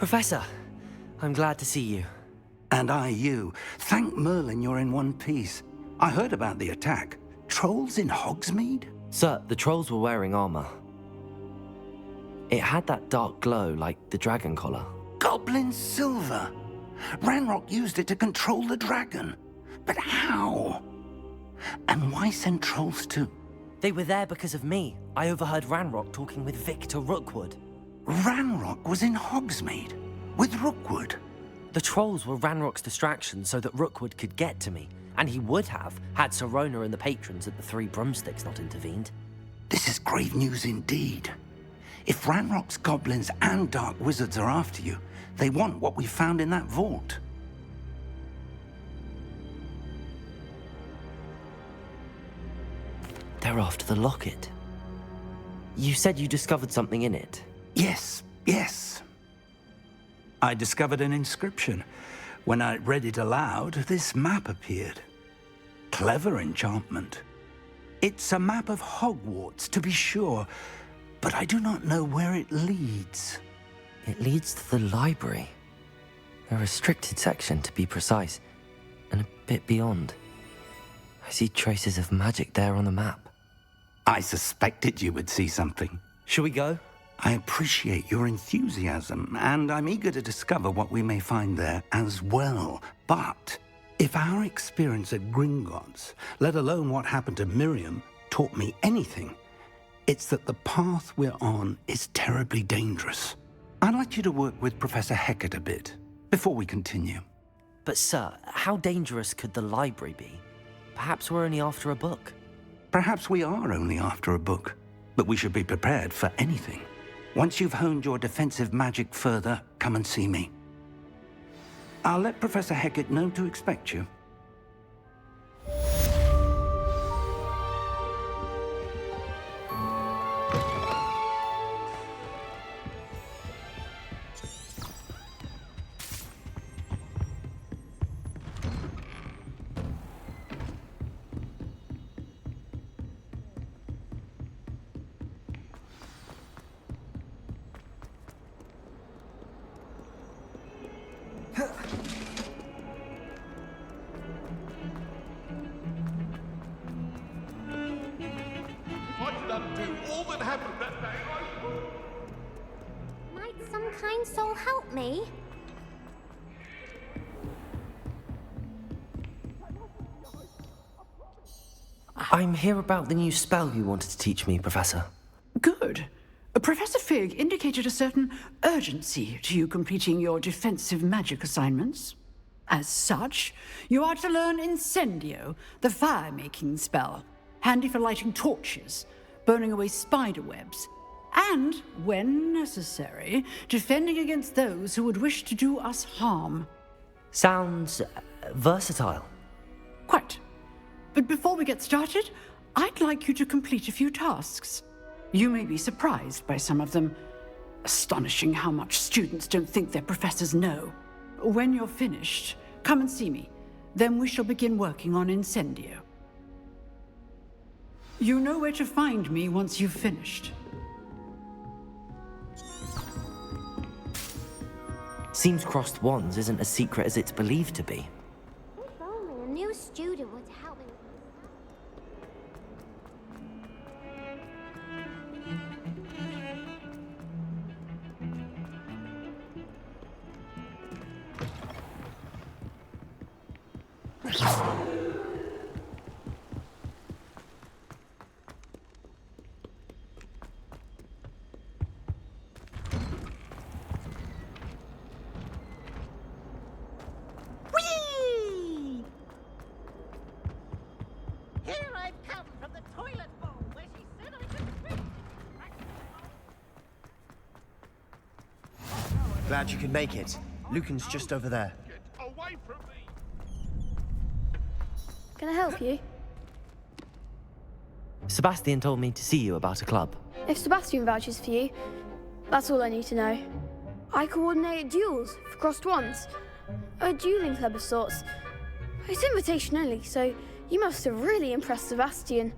Professor, I'm glad to see you. And I you. Thank Merlin you're in one piece. I heard about the attack. Trolls in Hogsmeade? Sir, the trolls were wearing armor. It had that dark glow like the dragon collar. Goblin silver! Ranrock used it to control the dragon. But how? And why send trolls too? They were there because of me. I overheard Ranrock talking with Victor Rookwood. Ranrock was in Hogsmeade? With Rookwood? The trolls were Ranrock's distraction so that Rookwood could get to me. And he would have, had Sirona and the patrons at the Three Broomsticks not intervened. This is grave news indeed. If Ranrock's goblins and dark wizards are after you, they want what we found in that vault. They're after the locket. You said you discovered something in it. Yes. I discovered an inscription. When I read it aloud, this map appeared. Clever enchantment. It's a map of Hogwarts, to be sure, but I do not know where it leads. It leads to the library. A restricted section, to be precise, and a bit beyond. I see traces of magic there on the map. I suspected you would see something. Shall we go? I appreciate your enthusiasm, and I'm eager to discover what we may find there as well. But if our experience at Gringotts, let alone what happened to Miriam, taught me anything, it's that the path we're on is terribly dangerous. I'd like you to work with Professor Hecat a bit before we continue. But sir, how dangerous could the library be? Perhaps we're only after a book. Perhaps we are only after a book, but we should be prepared for anything. Once you've honed your defensive magic further, come and see me. I'll let Professor Hecat know to expect you. Might some kind soul help me? I'm here about the new spell you wanted to teach me, Professor. Good. Professor Fig indicated a certain urgency to you completing your defensive magic assignments. As such, you are to learn Incendio, the fire-making spell, handy for lighting torches, burning away spider webs, and, when necessary, defending against those who would wish to do us harm. Sounds versatile. Quite. But before we get started, I'd like you to complete a few tasks. You may be surprised by some of them. Astonishing how much students don't think their professors know. When you're finished, come and see me. Then we shall begin working on Incendio. You know where to find me once you've finished. Seems crossed wands isn't as secret as it's believed to be. If only a new student would help me. Whee! Here I've come from the toilet bowl where she said I could fit. Glad you could make it. Lucan's just over there. Get away from me! Can I help you? Sebastian told me to see you about a club. If Sebastian vouches for you, that's all I need to know. I coordinate duels for crossed wands. A dueling club of sorts. It's invitation only, so you must have really impressed Sebastian.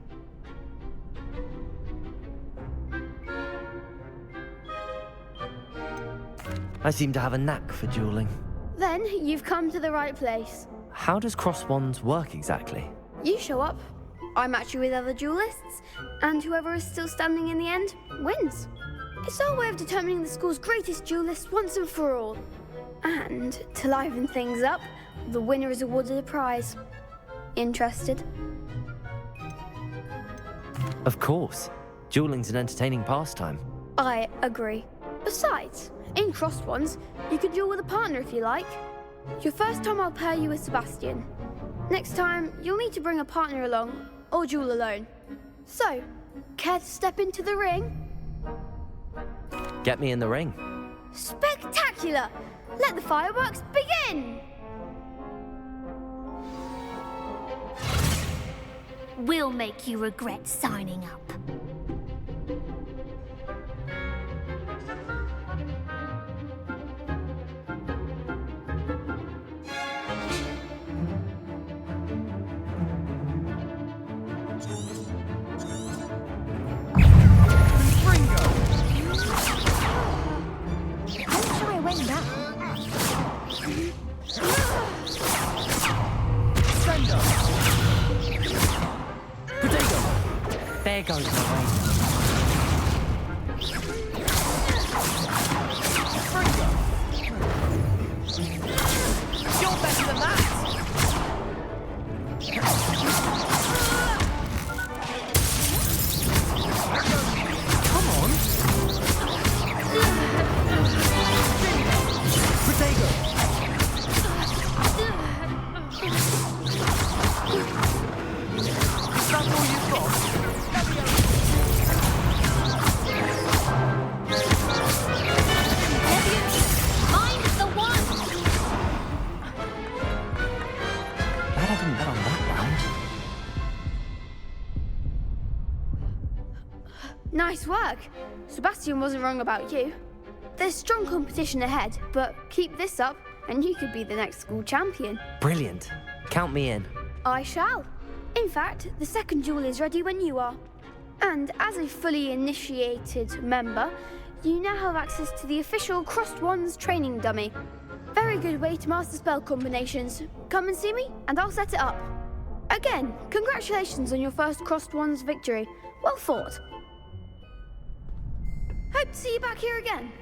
I seem to have a knack for dueling. Then you've come to the right place. How does cross wands work exactly? You show up, I match you with other duelists, and whoever is still standing in the end wins. It's our way of determining the school's greatest duelist once and for all. And to liven things up, the winner is awarded a prize. Interested? Of course. Dueling's an entertaining pastime. I agree. Besides, in crossed ones, you can duel with a partner if you like. Your first time I'll pair you with Sebastian. Next time, you'll need to bring a partner along, or duel alone. So, care to step into the ring? Get me in the ring. Spectacular! Let the fireworks begin! We'll make you regret signing up. There goes my way. You're better than that! Come on! Potato! That's all you've got? Nice work. Sebastian wasn't wrong about you. There's strong competition ahead, but keep this up and you could be the next school champion. Brilliant. Count me in. I shall. In fact, the second duel is ready when you are. And as a fully initiated member, you now have access to the official Crossed Wands training dummy. Very good way to master spell combinations. Come and see me and I'll set it up. Again, congratulations on your first Crossed Wands victory. Well fought. Hope to see you back here again.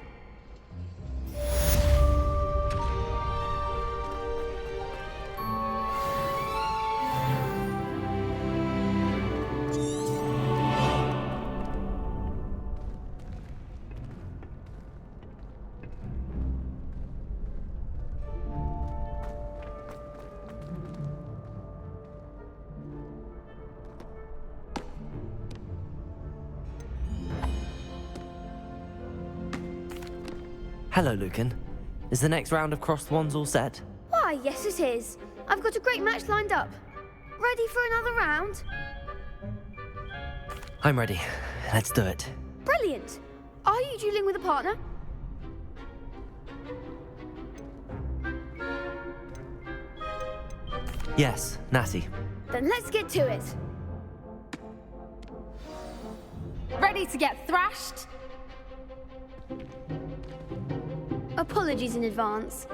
Hello, Lucan. Is the next round of crossed wands all set? Why, yes it is. I've got a great match lined up. Ready for another round? I'm ready. Let's do it. Brilliant. Are you dueling with a partner? Yes, Natty. Then let's get to it. Ready to get thrashed? Apologies in advance.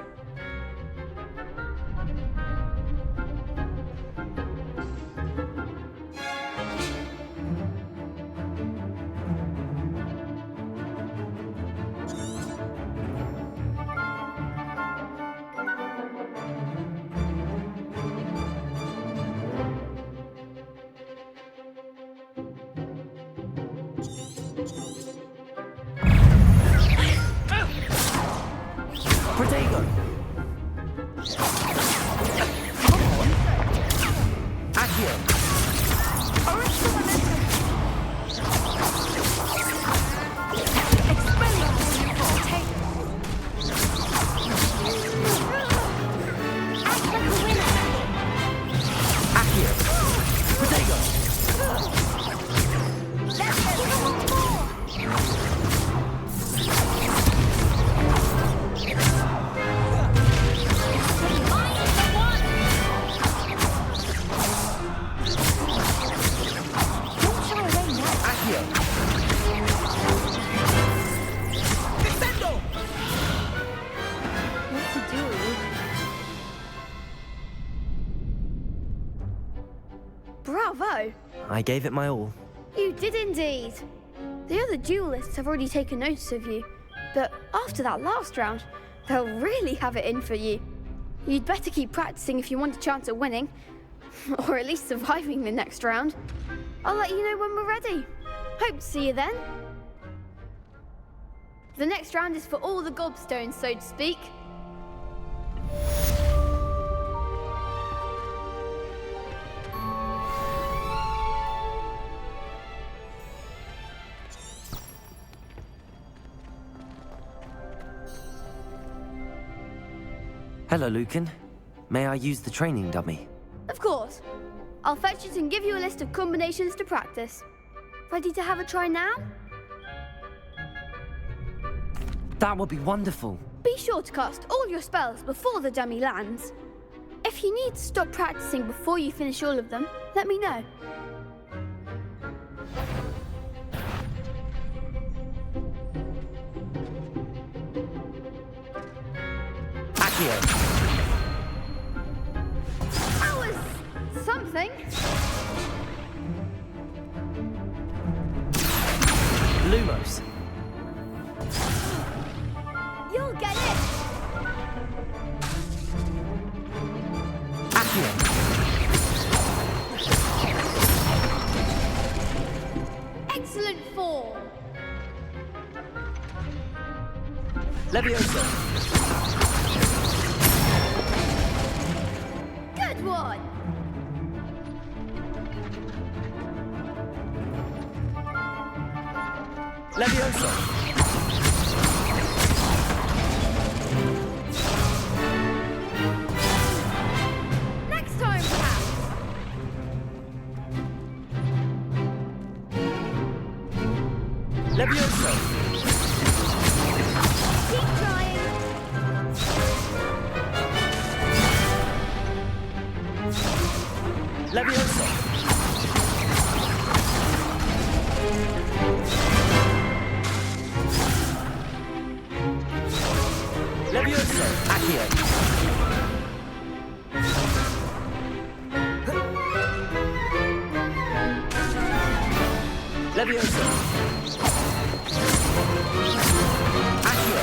Protego! I gave it my all. You did indeed. The other duelists have already taken notice of you, but after that last round, they'll really have it in for you. You'd better keep practicing if you want a chance at winning, or at least surviving the next round. I'll let you know when we're ready. Hope to see you then. The next round is for all the gobstones, so to speak. Hello, Lucan. May I use the training dummy? Of course. I'll fetch it and give you a list of combinations to practice. Ready to have a try now? That would be wonderful. Be sure to cast all your spells before the dummy lands. If you need to stop practicing before you finish all of them, let me know. Accio. That was something. Lumos. You'll get it. Accio. Excellent form. Leviosa. Good one. Leviosa. Next time, perhaps. Leviosa. Keep trying. Leviosa. Leviosa. Accio. Leviosa. Accio.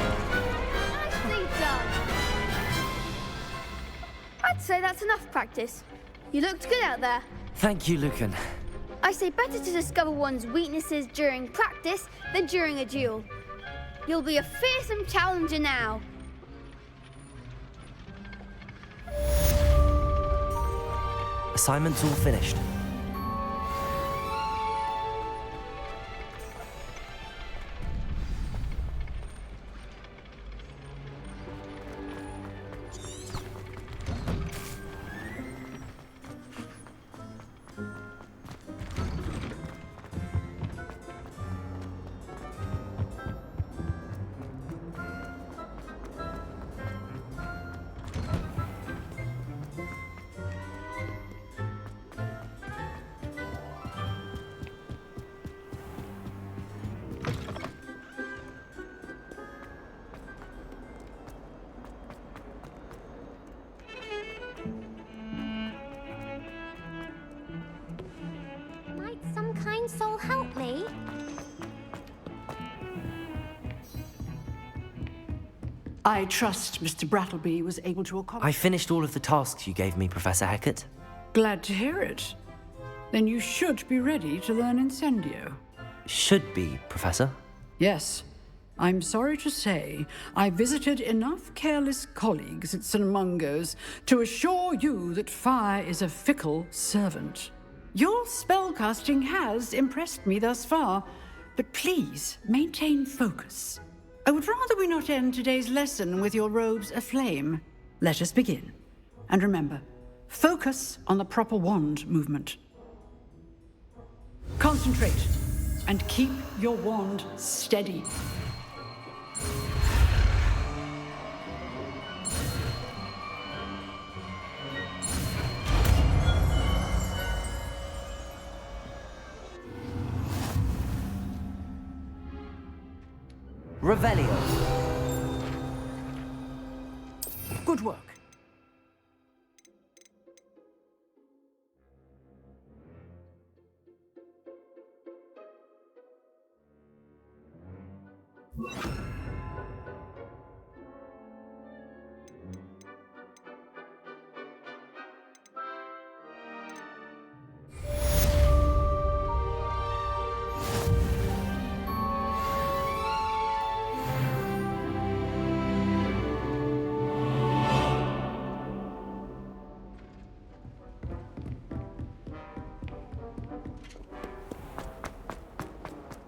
Nicely done. I'd say that's enough practice. You looked good out there. Thank you, Lucan. I say better to discover one's weaknesses during practice than during a duel. You'll be a fearsome challenger now. Assignment's all finished. Might some kind soul help me? I trust Mr. Brattleby was able to accomplish. I finished all of the tasks you gave me, Professor Hecat. Glad to hear it. Then you should be ready to learn Incendio. Should be, Professor. Yes. I'm sorry to say, I visited enough careless colleagues at St. Mungo's to assure you that fire is a fickle servant. Your spellcasting has impressed me thus far, but please maintain focus. I would rather we not end today's lesson with your robes aflame. Let us begin. And remember, focus on the proper wand movement. Concentrate and keep your wand steady. Revelio. Good work.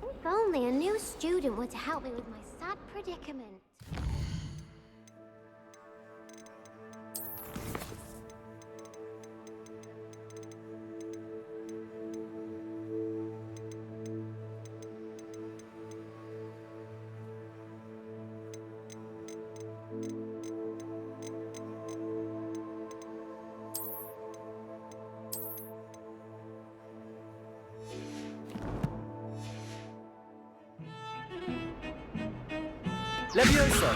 If only a new student were to help me with my sad predicament. Levioso!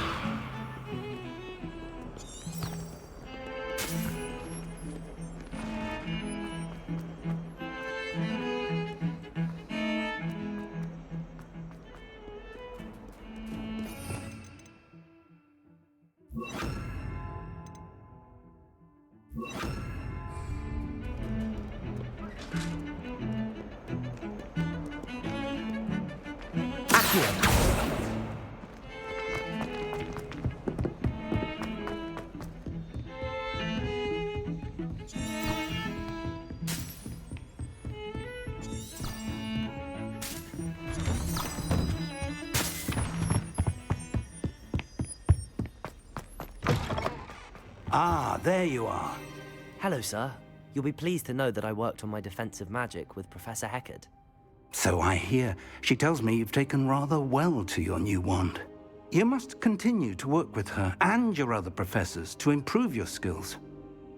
Accio! Ah, there you are. Hello, sir. You'll be pleased to know that I worked on my defensive magic with Professor Heckard. So I hear. She tells me you've taken rather well to your new wand. You must continue to work with her and your other professors to improve your skills.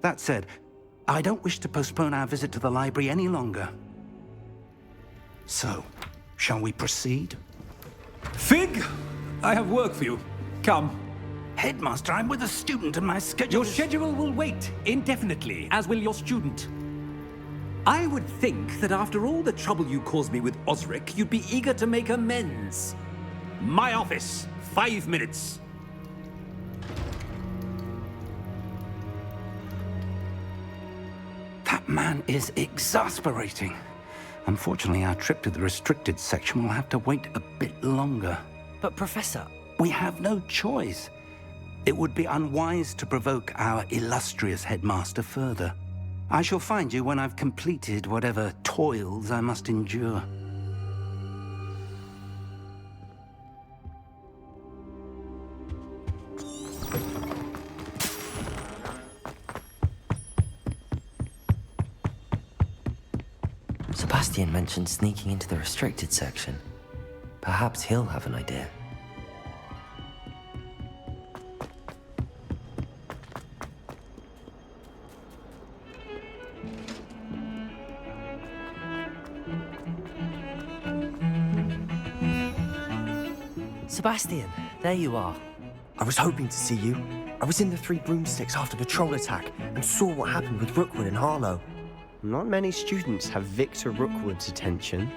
That said, I don't wish to postpone our visit to the library any longer. So, shall we proceed? Fig, I have work for you. Come. Headmaster, I'm with a student and my schedule Your is- schedule will wait indefinitely, as will your student. I would think that after all the trouble you caused me with Osric, you'd be eager to make amends. My office, 5 minutes. That man is exasperating. Unfortunately, our trip to the restricted section will have to wait a bit longer. But, Professor, We have no choice. It would be unwise to provoke our illustrious headmaster further. I shall find you when I've completed whatever toils I must endure. Sebastian mentioned sneaking into the restricted section. Perhaps he'll have an idea. Sebastian, there you are. I was hoping to see you. I was in the Three Broomsticks after the troll attack and saw what happened with Rookwood and Harlow. Not many students have Victor Rookwood's attention.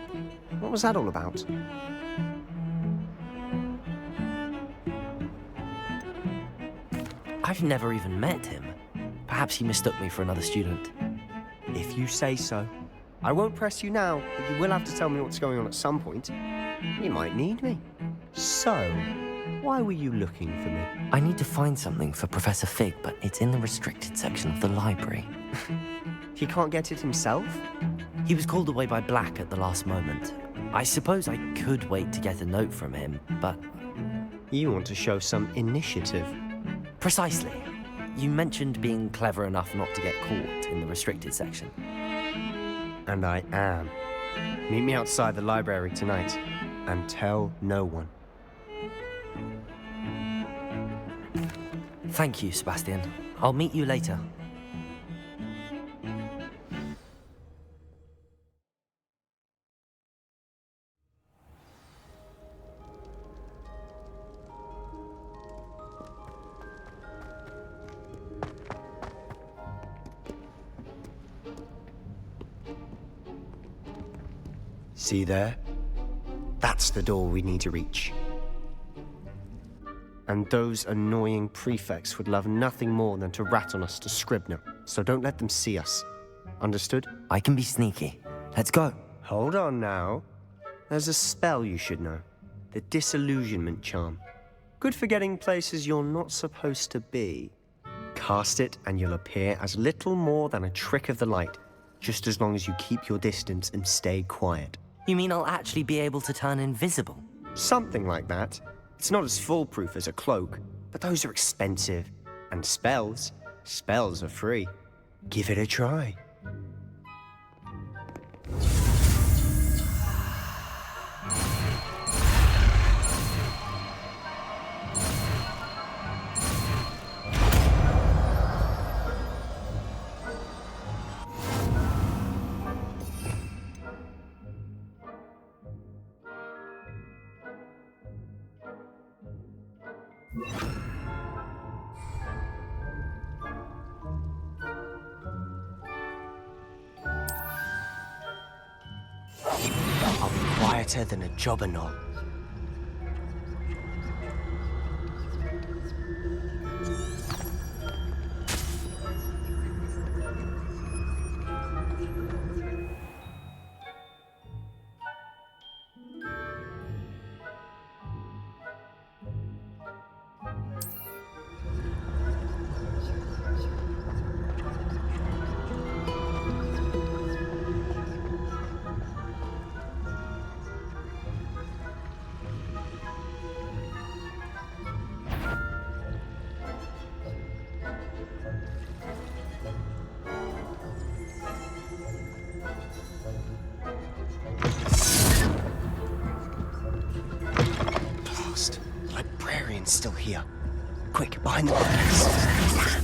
What was that all about? I've never even met him. Perhaps he mistook me for another student. If you say so. I won't press you now, but you will have to tell me what's going on at some point. You might need me. So, why were you looking for me? I need to find something for Professor Fig, but it's in the restricted section of the library. He can't get it himself? He was called away by Black at the last moment. I suppose I could wait to get a note from him, but... You want to show some initiative. Precisely. You mentioned being clever enough not to get caught in the restricted section. And I am. Meet me outside the library tonight, and tell no one. Thank you, Sebastian. I'll meet you later. See there? That's the door we need to reach. And those annoying prefects would love nothing more than to rat on us to Scribner, so don't let them see us. Understood? I can be sneaky. Let's go. Hold on now. There's a spell you should know. The Disillusionment Charm. Good for getting places you're not supposed to be. Cast it and you'll appear as little more than a trick of the light, just as long as you keep your distance and stay quiet. You mean I'll actually be able to turn invisible? Something like that. It's not as foolproof as a cloak, but those are expensive. And spells are free. Give it a try. I'll be quieter than a jobberknoll. Blast. The librarian's still here. Quick, behind the bookcase.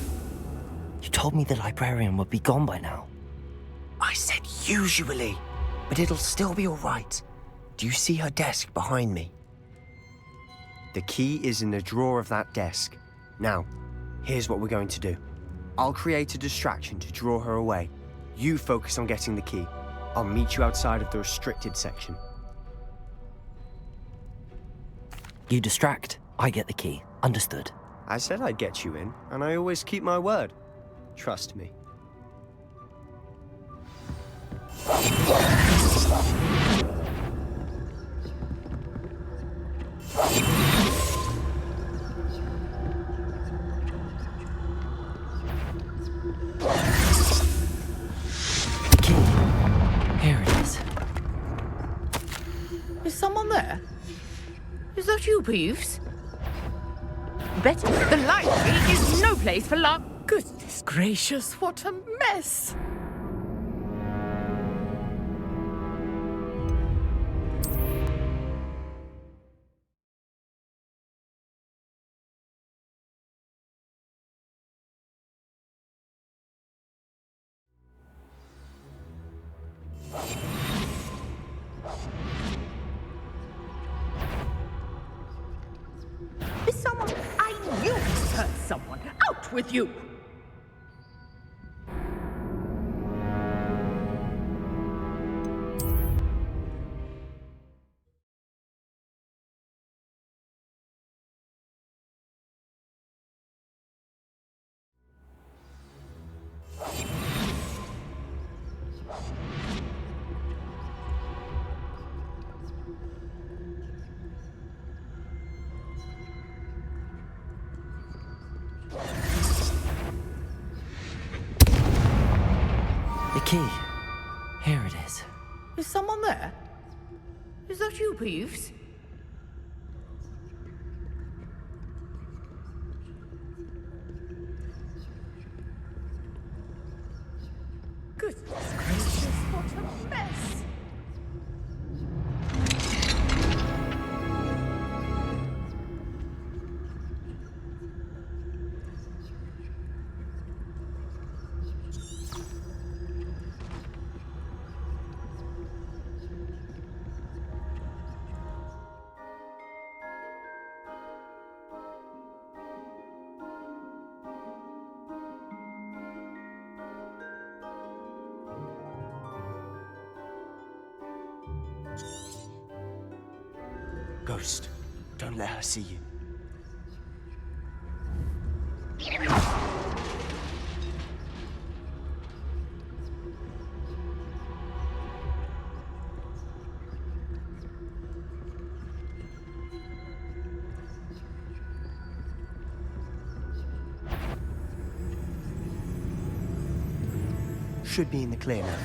You told me the librarian would be gone by now. I said usually, but it'll still be all right. Do you see her desk behind me? The key is in the drawer of that desk. Now, here's what we're going to do. I'll create a distraction to draw her away. You focus on getting the key. I'll meet you outside of the restricted section. You distract, I get the key. Understood. I said I'd get you in, and I always keep my word. Trust me. Key. Here it is. Is someone there? Is that you, Peeves? Betty, the library is no place for love. Goodness gracious, what a mess! Is someone... I knew you heard someone. Out with you! The key. Here it is. Is someone there? Is that you, Peeves? Goodness gracious, what a mess! Ghost, don't let her see you. Should be in the clear now.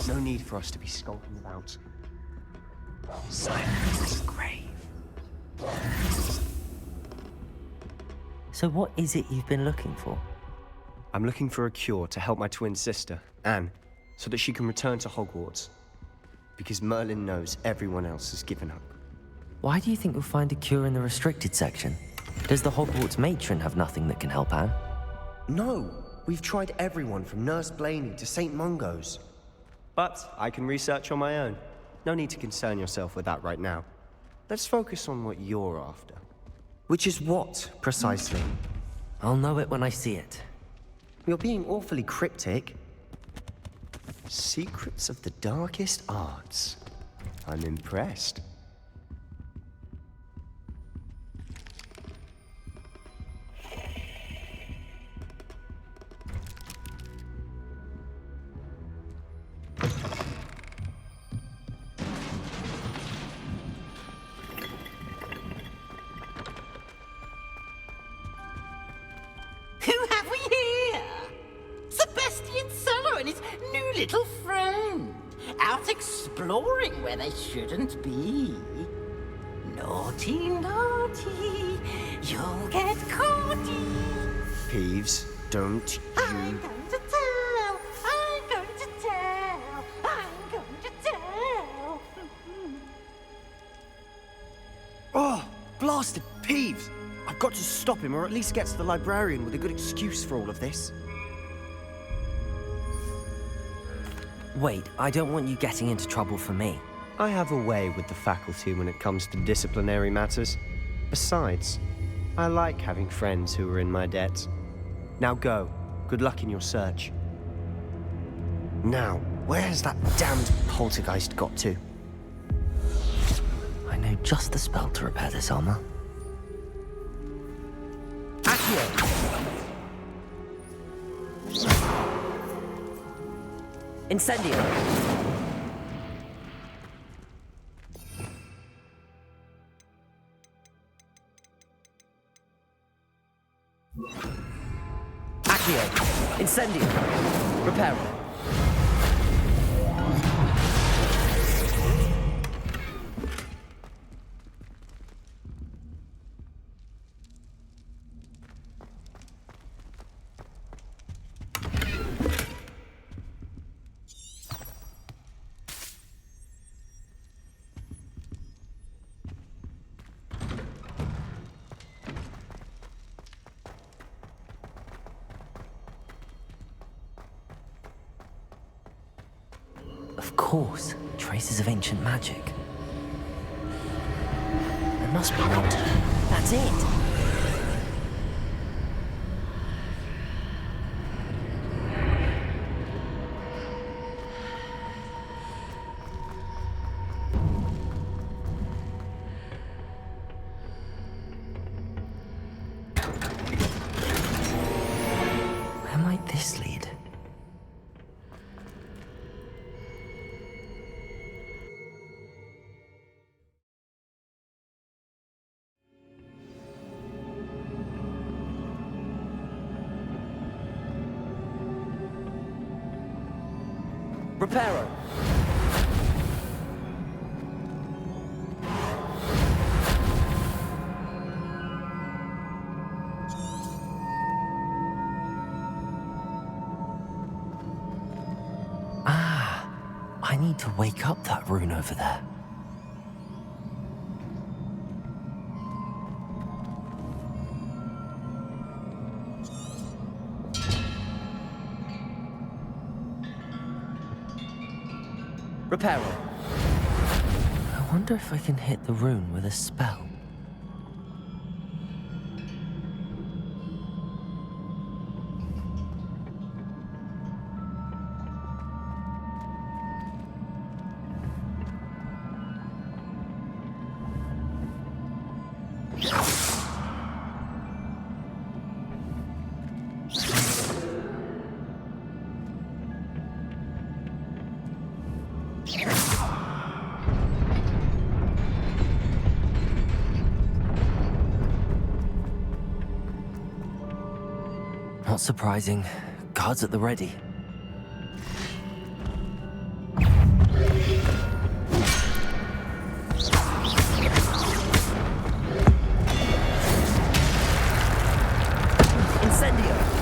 No need for us to be skulking about. Silence, grave. So what is it you've been looking for? I'm looking for a cure to help my twin sister, Anne, so that she can return to Hogwarts. Because Merlin knows everyone else has given up. Why do you think you'll find a cure in the restricted section? Does the Hogwarts matron have nothing that can help Anne? No! We've tried everyone from Nurse Blaney to St. Mungo's. But I can research on my own. No need to concern yourself with that right now. Let's focus on what you're after. Which is what, precisely? I'll know it when I see it. You're being awfully cryptic. Secrets of the darkest arts. I'm impressed. Who have we here? Sebastian Solo and his new little friend. Out exploring where they shouldn't be. Naughty, naughty, you'll get caughty. Peeves, don't I'm you... going to tell, I'm going to tell, I'm going to tell. Oh, blasted Peeves! I've got to stop him, or at least get to the librarian with a good excuse for all of this. Wait, I don't want you getting into trouble for me. I have a way with the faculty when it comes to disciplinary matters. Besides, I like having friends who are in my debt. Now go. Good luck in your search. Now, where has that damned poltergeist got to? I know just the spell to repair this armor. Accio! Incendio! Accio! Incendio! Reparo! Of course, traces of ancient magic. There must be one. That's it! Where might this lead? Reparo! Ah, I need to wake up that rune over there. Reparo. I wonder if I can hit the rune with a spell. Not surprising. Guards at the ready. Incendio!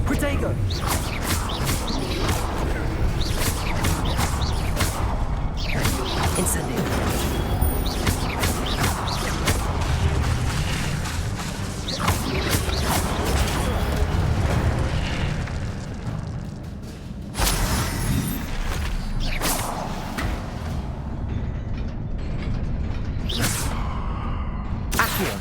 Protego! Incendio! Accio!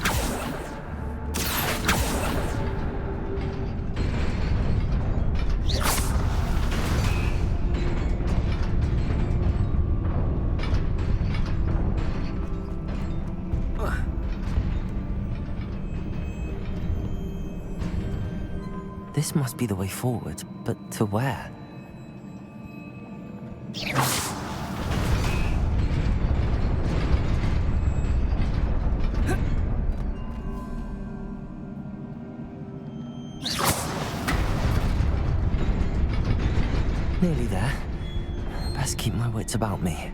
This must be the way forward, but to where? Nearly there. Best keep my wits about me.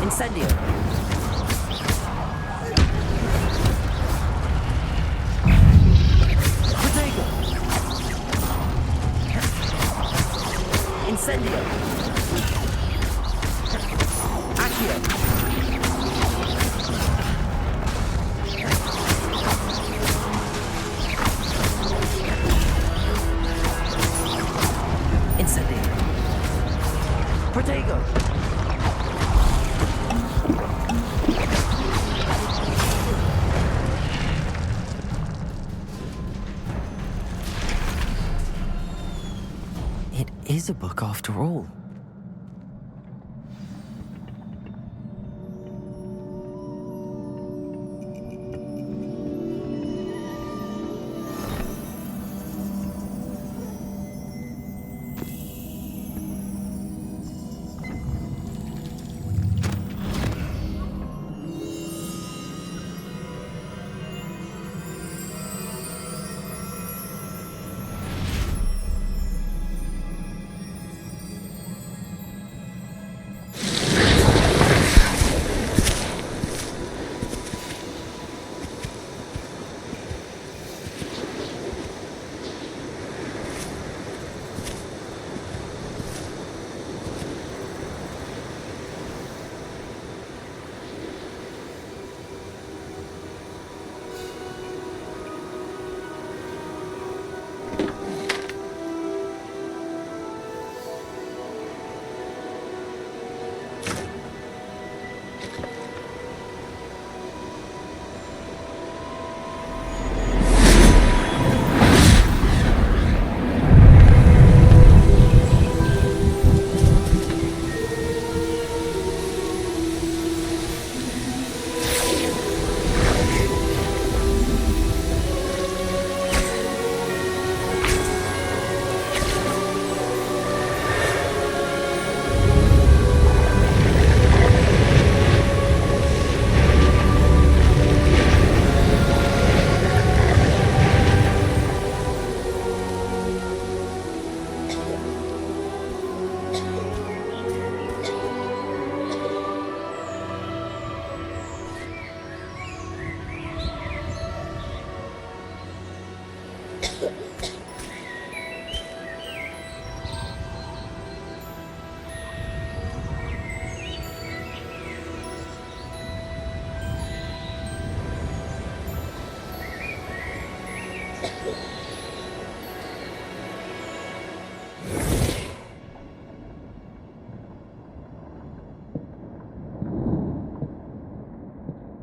Incendio! Protego! Incendio! Accio! Incendio! Protego! It is a book after all.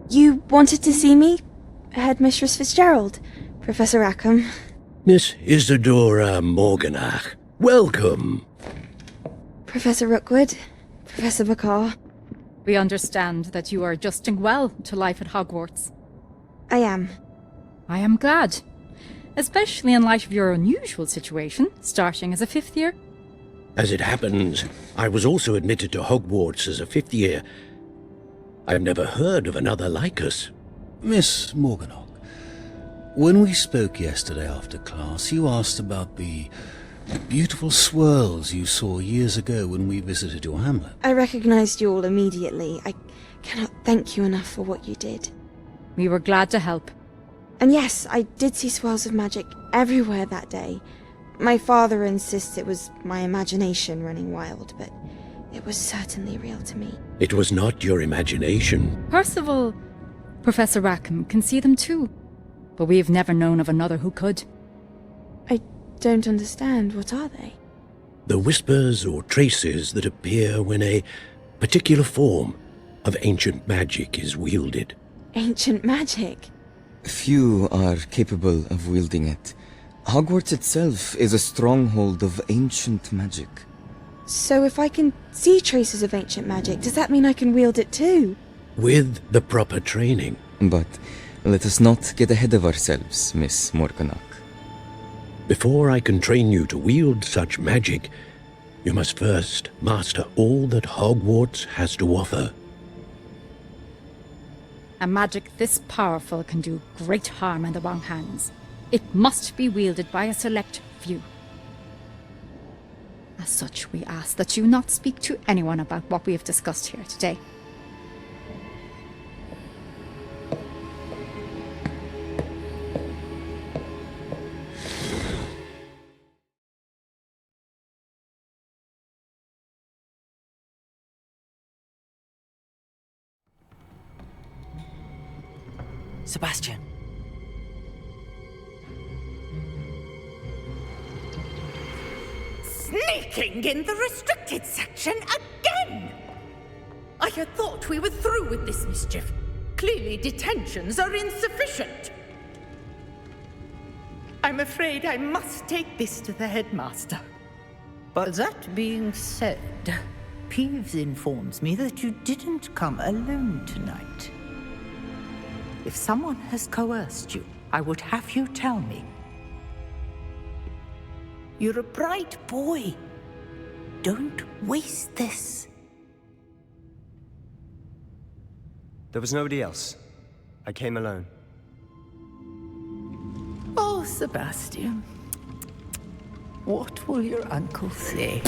You wanted to see me? Headmistress Fitzgerald? Professor Rackham? Miss Isadora Morganach, welcome. Professor Rookwood? Professor Bakar? We understand that you are adjusting well to life at Hogwarts. I am. I am glad. Especially in light of your unusual situation, starting as a 5th year. As it happens, I was also admitted to Hogwarts as a 5th year. I have never heard of another like us. Miss Morganach, when we spoke yesterday after class, you asked about the beautiful swirls you saw years ago when we visited your hamlet. I recognized you all immediately. I cannot thank you enough for what you did. We were glad to help. And yes, I did see swirls of magic everywhere that day. My father insists it was my imagination running wild, but it was certainly real to me. It was not your imagination. Percival, Professor Rackham can see them too. But we have never known of another who could. I don't understand. What are they? The whispers or traces that appear when a particular form of ancient magic is wielded. Ancient magic? Few are capable of wielding it. Hogwarts itself is a stronghold of ancient magic. So if I can see traces of ancient magic, does that mean I can wield it too? With the proper training. But let us not get ahead of ourselves, Miss Morganach. Before I can train you to wield such magic, you must first master all that Hogwarts has to offer. A magic this powerful can do great harm in the wrong hands. It must be wielded by a select few. As such, we ask that you not speak to anyone about what we have discussed here today. Sebastian. Sneaking in the restricted section again! I had thought we were through with this mischief. Clearly detentions are insufficient. I'm afraid I must take this to the headmaster. But that being said, Peeves informs me that you didn't come alone tonight. If someone has coerced you, I would have you tell me. You're a bright boy. Don't waste this. There was nobody else. I came alone. Oh, Sebastian. What will your uncle say?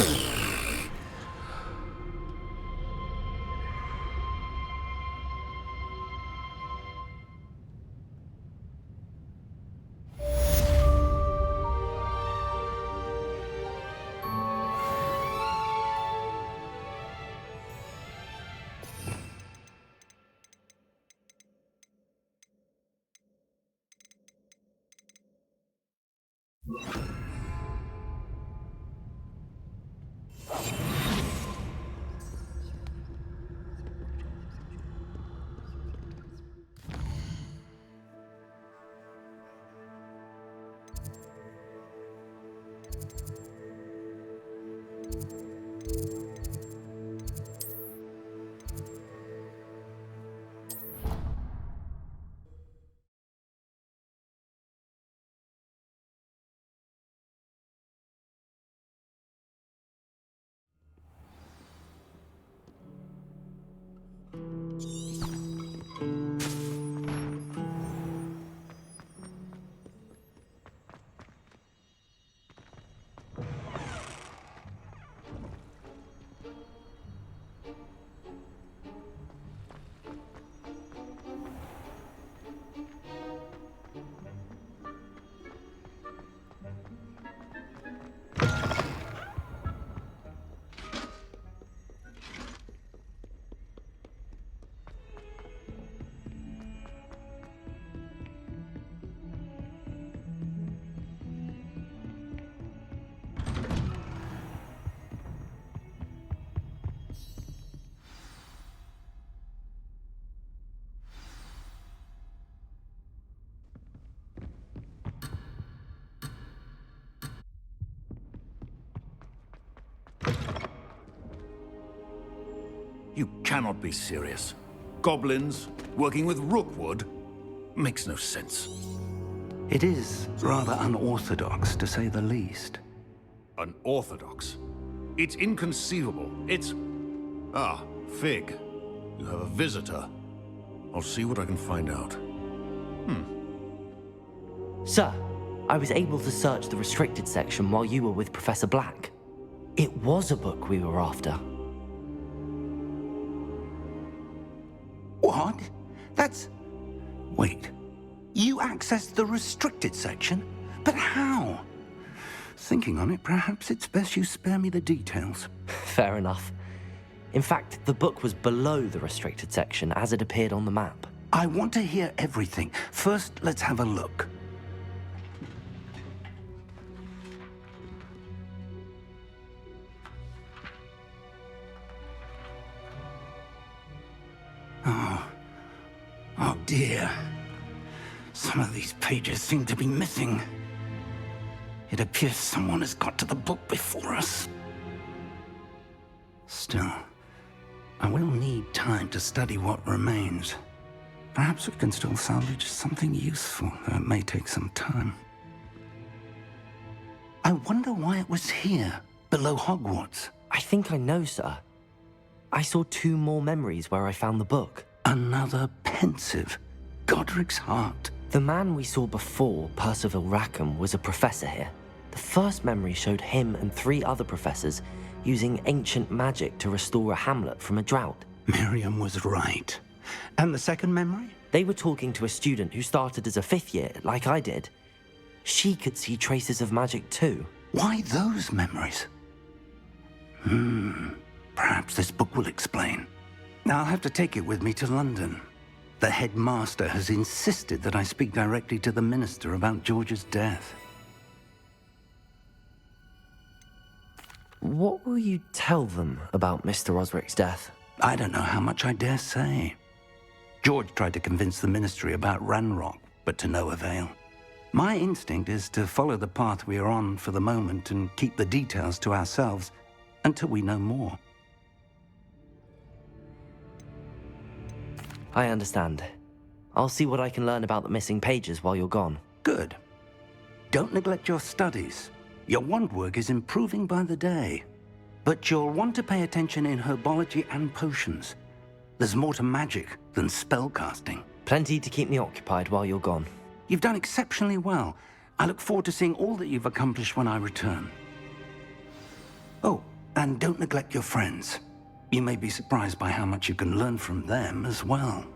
You cannot be serious. Goblins working with Rookwood? Makes no sense. It is rather unorthodox, to say the least. Unorthodox? It's inconceivable. It's... Ah, Fig. You have a visitor. I'll see what I can find out. Sir, I was able to search the restricted section while you were with Professor Black. It was a book we were after. What? That's... Wait. You accessed the restricted section? But how? Thinking on it, perhaps it's best you spare me the details. Fair enough. In fact, the book was below the restricted section as it appeared on the map. I want to hear everything. First, let's have a look. Oh dear. Some of these pages seem to be missing. It appears someone has got to the book before us. Still, I will need time to study what remains. Perhaps we can still salvage something useful, though it may take some time. I wonder why it was here, below Hogwarts. I think I know, sir. I saw 2 more memories where I found the book. Another pensive. Godric's heart. The man we saw before, Percival Rackham, was a professor here. The first memory showed him and 3 other professors using ancient magic to restore a hamlet from a drought. Miriam was right. And the second memory? They were talking to a student who started as a 5th year, like I did. She could see traces of magic too. Why those memories? Perhaps this book will explain. Now I'll have to take it with me to London. The headmaster has insisted that I speak directly to the minister about George's death. What will you tell them about Mr. Osric's death? I don't know how much I dare say. George tried to convince the ministry about Ranrock, but to no avail. My instinct is to follow the path we are on for the moment and keep the details to ourselves until we know more. I understand. I'll see what I can learn about the missing pages while you're gone. Good. Don't neglect your studies. Your wand work is improving by the day. But you'll want to pay attention in herbology and potions. There's more to magic than spellcasting. Plenty to keep me occupied while you're gone. You've done exceptionally well. I look forward to seeing all that you've accomplished when I return. Oh, and don't neglect your friends. You may be surprised by how much you can learn from them as well.